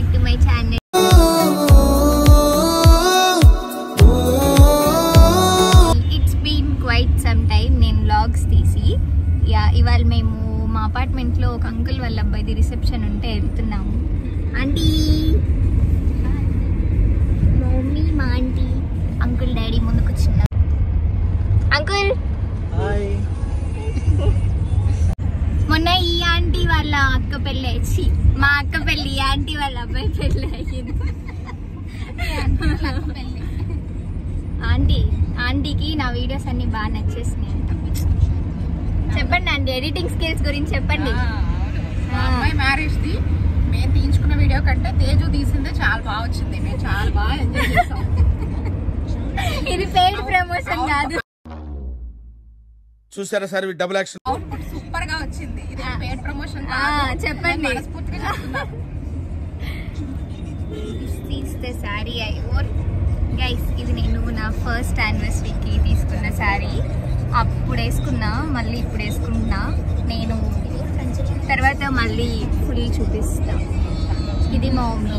back to my channel. It's been quite some time నేను vlogs తీసి ఇవాళ మేము మా అపార్ట్మెంట్ లో ఒక అంకుల్ వాళ్ళ అబ్బాయిది రిసెప్షన్ ఉంటే వెళ్తున్నాము. ఆంటీ, మమ్మీ, మా ఆంటీ, అంకుల్, డాడీ ముందు కూర్చున్నారు. Uncle hi. మొన్న ఈ ఆంటీ వాళ్ళ అక్క పెళ్ళి అయ్యి మా అక్క పెళ్ళి ఆంటీ వాళ్ళ అబ్బాయి పెళ్ళి అయ్యింది. ఆంటీకి నా వీడియోస్ అన్ని బాగా నచ్చేసినాయి అంట. చెప్పండి ఆంటీ, ఎడిటింగ్ స్కిల్స్ గురించి చెప్పండి. అమ్మాయి మ్యారేజ్ ది మేము తీయించుకున్న వీడియో కంటే తేజు తీసిందే చాలా బాగా వచ్చింది. మేము చాలా బాగా ఎంజాయ్ చేసాం. ఇది పెయిడ్ ప్రమోషన్ కాదు. చూసారా sir, double action. Output super గా వచ్చింది. ఇది పెయిడ్ ప్రమోషన్ చెప్పండి. మనస్ఫూర్తిగా చెప్తున్నాను. శారీ ఐ ఓర్ గైస్, ఇది నేను నా ఫస్ట్ యానివర్సరీకి తీసుకున్న శారీ. అప్పుడు వేసుకున్నా, మళ్ళీ ఇప్పుడు వేసుకుంటున్నా. నేను తర్వాత మళ్ళీ ఫుల్ చూపిస్తా. ఇది మా మమ్మీ.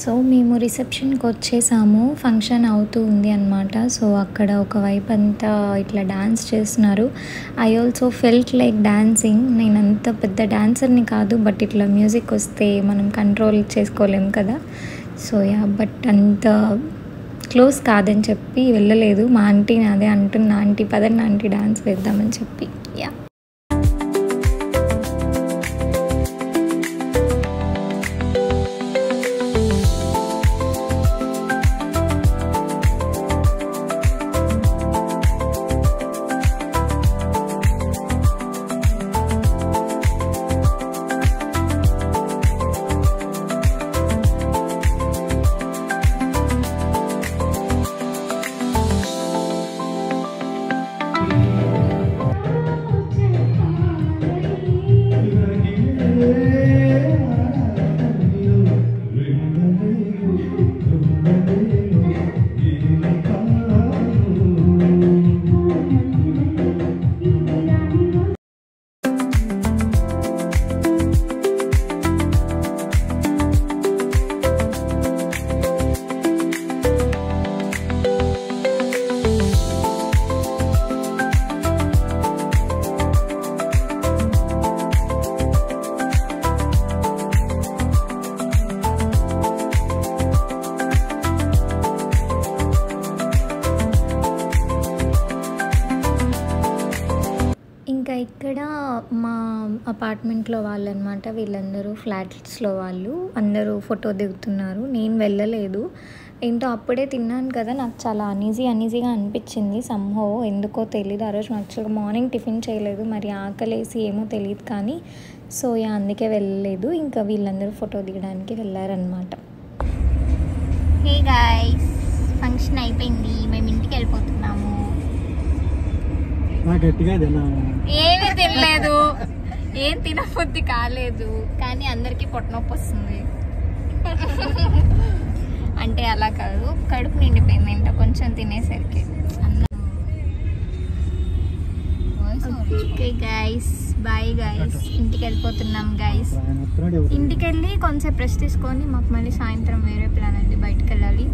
సో మేము రిసెప్షన్కి వచ్చేసాము. ఫంక్షన్ అవుతూ ఉంది అన్నమాట. సో అక్కడ ఒకవైపు అంతా ఇట్లా డ్యాన్స్ చేస్తున్నారు. I also felt like dancing. నేను అంత పెద్ద డాన్సర్ని కాదు, బట్ ఇట్లా మ్యూజిక్ వస్తే మనం కంట్రోల్ చేసుకోలేము కదా. సో బట్ అంత క్లోజ్ కాదని చెప్పి వెళ్ళలేదు. మా ఆంటీని అదే అంటున్నా, ఆంటీ పదండి ఆంటీ డాన్స్ వేద్దామని చెప్పి. ఇంకా ఇక్కడ మా అపార్ట్మెంట్లో వాళ్ళు అనమాట, వీళ్ళందరూ ఫ్లాట్స్లో వాళ్ళు అందరూ ఫోటో దిగుతున్నారు. నేను వెళ్ళలేదు, ఏంటో అప్పుడే తిన్నాను కదా, నాకు చాలా అనీజీగా అనిపించింది సంహో, ఎందుకో తెలియదు. ఆ రోజు యాక్చువల్గా మార్నింగ్ టిఫిన్ చేయలేదు, మరి ఆకలేసి ఏమో తెలియదు కానీ. సో అందుకే వెళ్ళలేదు. ఇంకా వీళ్ళందరూ ఫోటో దిగడానికి వెళ్ళారనమాట. హే గైస్, ఫంక్షన్ అయిపోయింది, మేము ఇంటికి వెళ్ళిపోతున్నాము. ఏమీ తినలేదు, ఏం తినబుద్ధి కాలేదు, కానీ అందరికీ పొట్టనొప్పి వస్తుంది. అంటే అలా కాదు, కడుపు నిండిపోయింది ఇంట కొంచెం తినేసరికి. ఓకే గైస్, బాయ్ గైస్, ఇంటికి వెళ్ళిపోతున్నాం గైస్. ఇంటికి వెళ్ళి కొంచెం రెస్ట్ తీసుకొని మాకు మళ్ళీ సాయంత్రం వేరే ప్లాన్ ఉంది, బయటకు వెళ్ళాలి.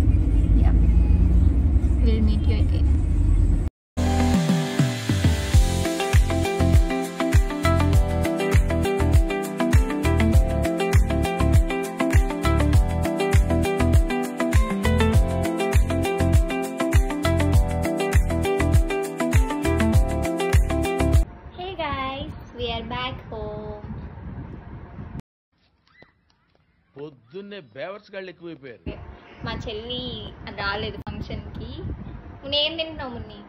Will meet you again. పొద్దున్నే బేవర్స్ గాళ్ళు ఎక్కువైపోయారు. మా చెల్లి రాలేదు ఫంక్షన్కి. నేను తింటున్నావు మున్ని,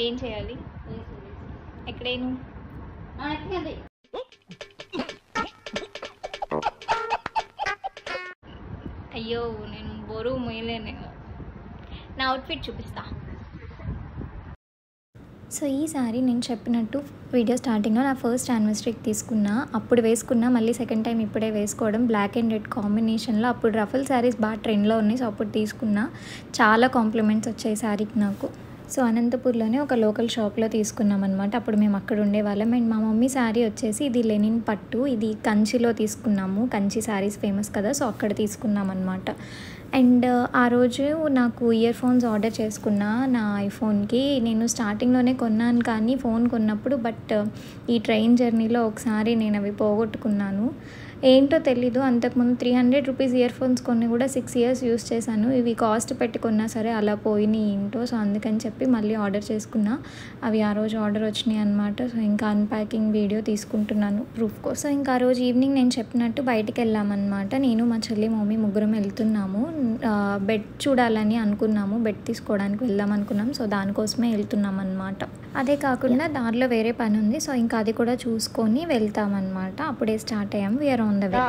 ఏం చేయాలి? ఎక్కడేను? అయ్యో నేను బరువు మొయ్యలేను. నా అవుట్ఫిట్ చూపిస్తా. సో ఈసారి నేను చెప్పినట్టు వీడియో స్టార్టింగ్లో నా ఫస్ట్ యానివర్సరీకి తీసుకున్నా. అప్పుడు వేసుకున్నా, మళ్ళీ సెకండ్ టైం ఇప్పుడే వేసుకోవడం. బ్లాక్ అండ్ రెడ్ కాంబినేషన్లో అప్పుడు రఫల్ శారీస్ బాగా ట్రెండ్లో ఉన్నాయి. సో అప్పుడు తీసుకున్నా. చాలా కాంప్లిమెంట్స్ వచ్చాయి శారీకి నాకు. సో అనంతపూర్లోనే ఒక లోకల్ షాప్లో తీసుకున్నాం అనమాట. అప్పుడు మేము అక్కడ ఉండేవాళ్ళం. అండ్ మా మమ్మీ శారీ వచ్చేసి ఇది లెనిన్ పట్టు, ఇది కంచిలో తీసుకున్నాము. కంచి శారీస్ ఫేమస్ కదా, సో అక్కడ తీసుకున్నాం అనమాట. అండ్ ఆ రోజు నాకు ఇయర్ ఫోన్స్ ఆర్డర్ చేసుకున్నా నా ఐఫోన్కి. నేను స్టార్టింగ్లోనే కొన్నాను కానీ ఫోన్ కొన్నప్పుడు, బట్ ఈ ట్రైన్ జర్నీలో ఒకసారి నేను అవి పోగొట్టుకున్నాను. ఏంటో తెలీదు, అంతకుముందు 300 రూపీస్ ఇయర్ ఫోన్స్ కొన్ని కూడా 6 years యూస్ చేశాను. ఇవి కాస్ట్ పెట్టుకున్నా సరే అలా పోయినాయి ఏంటో. సో అందుకని చెప్పి మళ్ళీ ఆర్డర్ చేసుకున్నా. అవి ఆ రోజు ఆర్డర్ వచ్చినాయి అనమాట. సో ఇంకా అన్ప్యాకింగ్ వీడియో తీసుకుంటున్నాను ప్రూఫ్ కోసం. సో ఇంకా ఆ రోజు ఈవినింగ్ నేను చెప్పినట్టు బయటికి వెళ్ళామన్నమాట. నేను మా చెల్లి మమ్మీ ముగ్గురం వెళ్తున్నాము. బెడ్ చూడాలని అనుకున్నాము, బెడ్ తీసుకోవడానికి వెళ్దాం అనుకున్నాం. సో దానికోసమే వెళ్తున్నాం అనమాట. అదే కాకుండా దారిలో వేరే పని ఉంది. సో ఇంకా అది కూడా చూసుకొని వెళ్తామన్నమాట. అప్పుడే స్టార్ట్ అయ్యాము. We're on the way.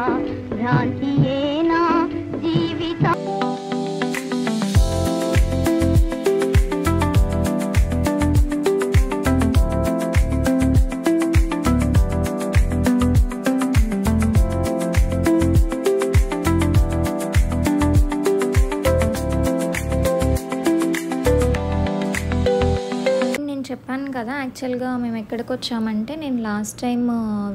చెప్పాను కదా, యాక్చువల్గా మేము ఎక్కడికి వచ్చామంటే, నేను లాస్ట్ టైం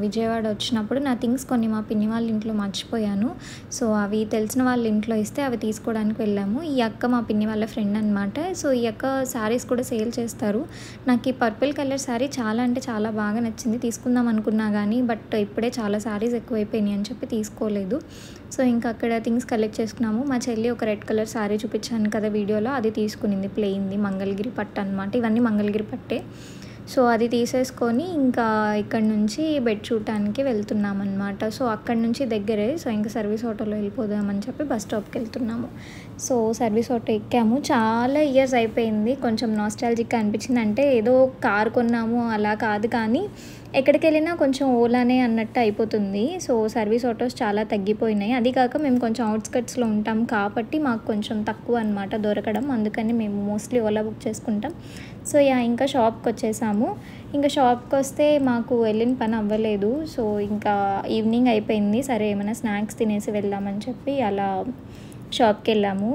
విజయవాడ వచ్చినప్పుడు నా థింగ్స్ కొన్ని మా పిన్ని వాళ్ళ ఇంట్లో మర్చిపోయాను. సో అవి తెలిసిన వాళ్ళ ఇంట్లో ఇస్తే అవి తీసుకోవడానికి వెళ్ళాము. ఈ అక్క మా పిన్ని వాళ్ళ ఫ్రెండ్ అనమాట. సో ఈ అక్క శారీస్ కూడా సేల్ చేస్తారు. నాకు ఈ పర్పుల్ కలర్ శారీ చాలా అంటే చాలా బాగా నచ్చింది. తీసుకుందాం అనుకున్నా కానీ బట్ ఇప్పుడే చాలా శారీస్ ఎక్కువైపోయినాయి అని చెప్పి తీసుకోలేదు. సో ఇంకా అక్కడ థింగ్స్ కలెక్ట్ చేసుకున్నాము. మా చెల్లి ఒక రెడ్ కలర్ శారీ చూపించాను కదా వీడియోలో, అది తీసుకునింది. ప్లెయిన్ది, మంగళగిరి పట్టు అనమాట. ఇవన్నీ మంగళగిరి పట్టే. సో అది తీసేసుకొని ఇంకా ఇక్కడ నుంచి బెడ్ చూడటానికి వెళ్తున్నాం అనమాట. సో అక్కడ నుంచి దగ్గరే. సో ఇంకా సర్వీస్ ఆటోలో వెళ్ళిపోదామని చెప్పి బస్ స్టాప్కి వెళ్తున్నాము. సో సర్వీస్ ఆటో ఎక్కాము. చాలా ఇయర్స్ అయిపోయింది. కొంచెం నాస్టాలజిక్గా అనిపించింది. అంటే ఏదో కారు కొన్నాము అలా కాదు, కానీ ఎక్కడికి వెళ్ళినా కొంచెం ఓలానే అన్నట్టు అయిపోతుంది. సో సర్వీస్ ఆటోస్ చాలా తగ్గిపోయినాయి. అది కాక మేము కొంచెం అవుట్స్కట్స్లో ఉంటాం కాబట్టి మాకు కొంచెం తక్కువ అనమాట దొరకడం. అందుకని మేము మోస్ట్లీ ఓలా బుక్ చేసుకుంటాం. సో ఇంకా షాప్కి వచ్చేసాము. ఇంకా షాప్కి వస్తే మాకు వెళ్ళిన పని అవ్వలేదు. సో ఇంకా ఈవినింగ్ అయిపోయింది. సరే ఏమైనా స్నాక్స్ తినేసి వెళ్దామని చెప్పి అలా షాప్కి వెళ్ళాము.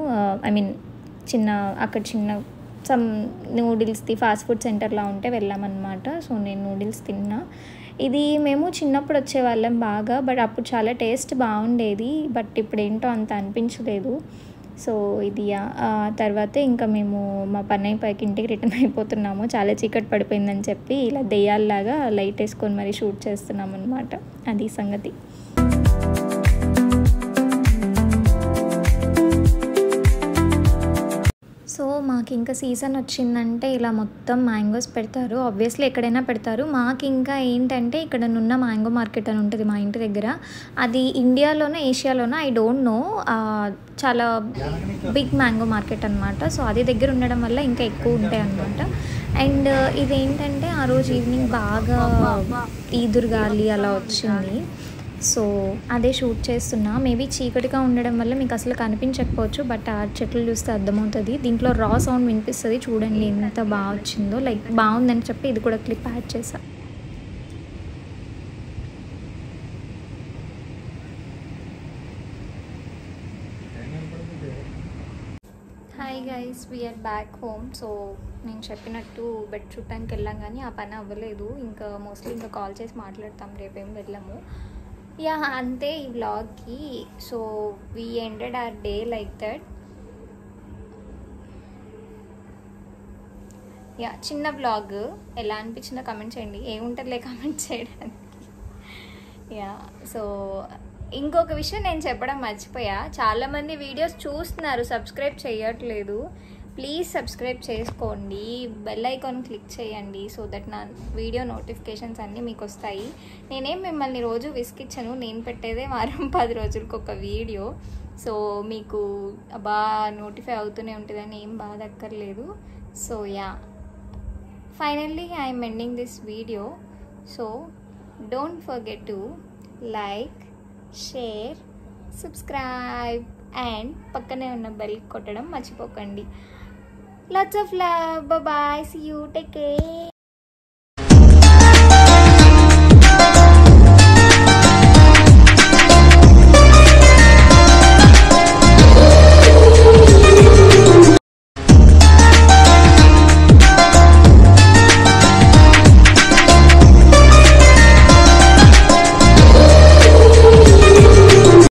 అక్కడ చిన్న సమ్ నూడిల్స్ది ఫాస్ట్ ఫుడ్ సెంటర్లా ఉంటే వెళ్ళామన్నమాట. సో నేను నూడిల్స్ తిన్నా. ఇది మేము చిన్నప్పుడు వచ్చేవాళ్ళం బాగా, బట్ అప్పుడు చాలా టేస్ట్ బాగుండేది. బట్ ఇప్పుడు ఏంటో అంత అనిపించలేదు. సో ఇది తర్వాత ఇంకా మేము మా పైకి ఇంటికి రిటర్న్ అయిపోతున్నాము. చాలా చీకటి పడిపోయిందని చెప్పి ఇలా దెయ్యాల్లాగా లైట్ వేసుకొని మరీ షూట్ చేస్తున్నాం అనమాట. అది సంగతి. సో మాకు ఇంకా సీజన్ వచ్చిందంటే ఇలా మొత్తం మ్యాంగోస్ పెడతారు. ఆబ్వియస్లీ ఎక్కడైనా పెడతారు. మాకు ఇంకా ఏంటంటే ఇక్కడ నున్న మ్యాంగో మార్కెట్ అని ఉంటుంది మా ఇంటి దగ్గర. అది ఇండియాలోనో ఏషియాలోనో ఐ డోంట్ నో, చాలా బిగ్ మ్యాంగో మార్కెట్ అనమాట. సో అది దగ్గర ఉండడం వల్ల ఇంకా ఎక్కువ ఉంటాయి అనమాట. అండ్ ఇదేంటంటే ఆ రోజు ఈవినింగ్ బాగా ఈదురుగాలి అలా వచ్చింది. సో అదే షూట్ చేస్తున్నా. మేబీ చీకటిగా ఉండడం వల్ల మీకు అసలు కనిపించకపోవచ్చు, బట్ ఆ చెట్లు చూస్తే అర్థమవుతుంది. దీంట్లో రా సౌండ్ వినిపిస్తుంది. చూడండి ఎంత బాగా వచ్చిందో. లైక్ బాగుందని చెప్పి ఇది కూడా క్లిప్ యాడ్ చేశా. Hi guys, we're back home. So నేను చెప్పినట్టు బెడ్ చూడటానికి వెళ్ళాం కానీ ఆ పని అవ్వలేదు. ఇంకా మోస్ట్లీ ఇంకా కాల్ చేసి మాట్లాడతాం, రేపేం వెళ్ళాము. అంతే ఈ వ్లాగ్కి. So we ended our day like that. చిన్న వ్లాగ్, ఎలా అనిపించిందో కమెంట్ చేయండి. ఏముంటుందిలే కమెంట్ చేయడానికి. సో ఇంకొక విషయం నేను చెప్పడం మర్చిపోయా. చాలామంది వీడియోస్ చూస్తున్నారు, సబ్స్క్రైబ్ చేయట్లేదు. ప్లీజ్ సబ్స్క్రైబ్ చేసుకోండి, బెల్ ఐకాన్ క్లిక్ చేయండి. సో దట్ నా వీడియో నోటిఫికేషన్స్ అన్నీ మీకు వస్తాయి. నేనేం మిమ్మల్ని రోజు విసికిచ్చాను. నేను పెట్టేదే వారం 10 రోజులకు ఒక వీడియో. సో మీకు బాగా నోటిఫై అవుతూనే ఉంటుందని ఏం బాధ అక్కర్లేదు. So Finally, I am ending this video. So, don't forget to like, share, subscribe and పక్కనే ఉన్న బెల్ కొట్టడం మర్చిపోకండి. Lots of love. Bye bye. See you. Take care.